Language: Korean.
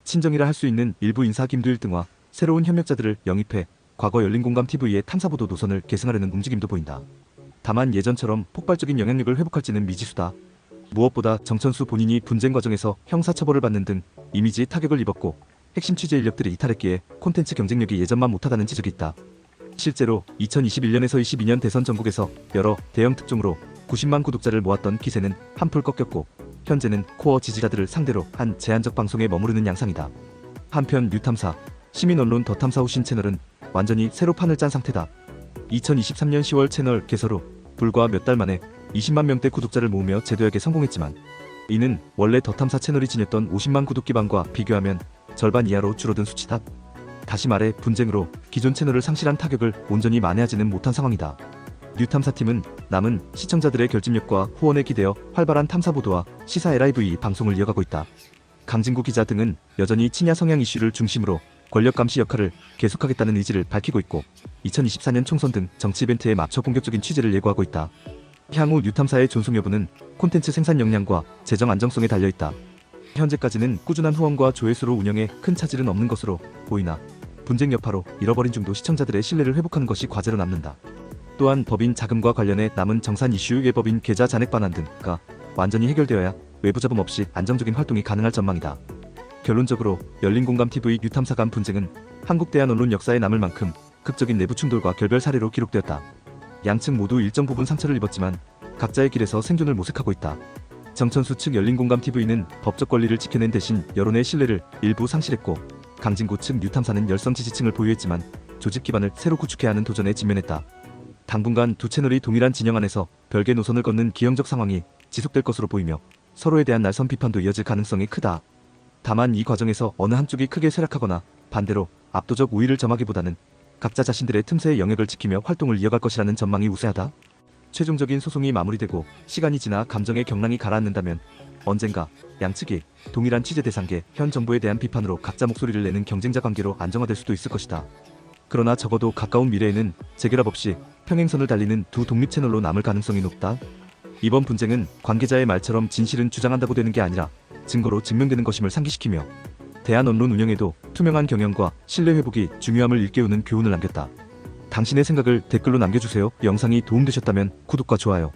친정이라 할 수 있는 일부 인사 김두일 등과 새로운 협력자들을 영입해 과거 열린공감TV의 탐사보도 노선을 계승하려는 움직임도 보인다. 다만 예전처럼 폭발적인 영향력을 회복할지는 미지수다. 무엇보다 정천수 본인이 분쟁 과정에서 형사처벌을 받는 등 이미지 타격을 입었고 핵심 취재 인력들이 이탈했기에 콘텐츠 경쟁력이 예전만 못하다는 지적이 있다. 실제로 2021년에서 22년 대선 전국에서 여러 대형 특종으로 90만 구독자를 모았던 기세는 한풀 꺾였고 현재는 코어 지지자들을 상대로 한 제한적 방송에 머무르는 양상이다. 한편 뉴탐사, 시민언론 더탐사 후신 채널은 완전히 새로 판을 짠 상태다. 2023년 10월 채널 개설 후 불과 몇 달 만에 20만 명대 구독자를 모으며 재도약에 성공했지만 이는 원래 더탐사 채널이 지녔던 50만 구독 기반과 비교하면 절반 이하로 줄어든 수치다. 다시 말해 분쟁으로 기존 채널을 상실한 타격을 온전히 만회하지는 못한 상황이다. 뉴탐사팀은 남은 시청자들의 결집력과 후원에 기대어 활발한 탐사보도와 시사 LIV 방송을 이어가고 있다. 강진구 기자 등은 여전히 친야 성향 이슈를 중심으로 권력 감시 역할을 계속하겠다는 의지를 밝히고 있고 2024년 총선 등 정치 이벤트에 맞춰 본격적인 취재를 예고하고 있다. 향후 뉴탐사의 존속 여부는 콘텐츠 생산 역량과 재정 안정성에 달려있다. 현재까지는 꾸준한 후원과 조회수로 운영에 큰 차질은 없는 것으로 보이나 분쟁 여파로 잃어버린 중도 시청자들의 신뢰를 회복하는 것이 과제로 남는다. 또한 법인 자금과 관련해 남은 정산 이슈, 예법인 계좌 잔액 반환 등가 완전히 해결되어야 외부 자금 없이 안정적인 활동이 가능할 전망이다. 결론적으로 열린공감TV 뉴탐사 간 분쟁은 한국 대한 언론 역사에 남을 만큼 극적인 내부 충돌과 결별 사례로 기록되었다. 양측 모두 일정 부분 상처를 입었지만 각자의 길에서 생존을 모색하고 있다. 정천수 측 열린공감TV는 법적 권리를 지켜낸 대신 여론의 신뢰를 일부 상실했고 강진구 측 뉴탐사는 열성 지지층을 보유했지만 조직 기반을 새로 구축해야 하는 도전에 직면했다. 당분간 두 채널이 동일한 진영 안에서 별개 노선을 걷는 기형적 상황이 지속될 것으로 보이며 서로에 대한 날선 비판도 이어질 가능성이 크다. 다만 이 과정에서 어느 한쪽이 크게 쇠락하거나 반대로 압도적 우위를 점하기보다는 각자 자신들의 틈새의 영역을 지키며 활동을 이어갈 것이라는 전망이 우세하다. 최종적인 소송이 마무리되고 시간이 지나 감정의 경랑이 가라앉는다면 언젠가 양측이 동일한 취재 대상계 현 정부에 대한 비판으로 각자 목소리를 내는 경쟁자 관계로 안정화될 수도 있을 것이다. 그러나 적어도 가까운 미래에는 재결합 없이 평행선을 달리는 두 독립 채널로 남을 가능성이 높다. 이번 분쟁은 관계자의 말처럼 진실은 주장한다고 되는 게 아니라 증거로 증명되는 것임을 상기시키며 대한 언론 운영에도 투명한 경영과 신뢰 회복이 중요함을 일깨우는 교훈을 남겼다. 당신의 생각을 댓글로 남겨주세요. 영상이 도움되셨다면 구독과 좋아요.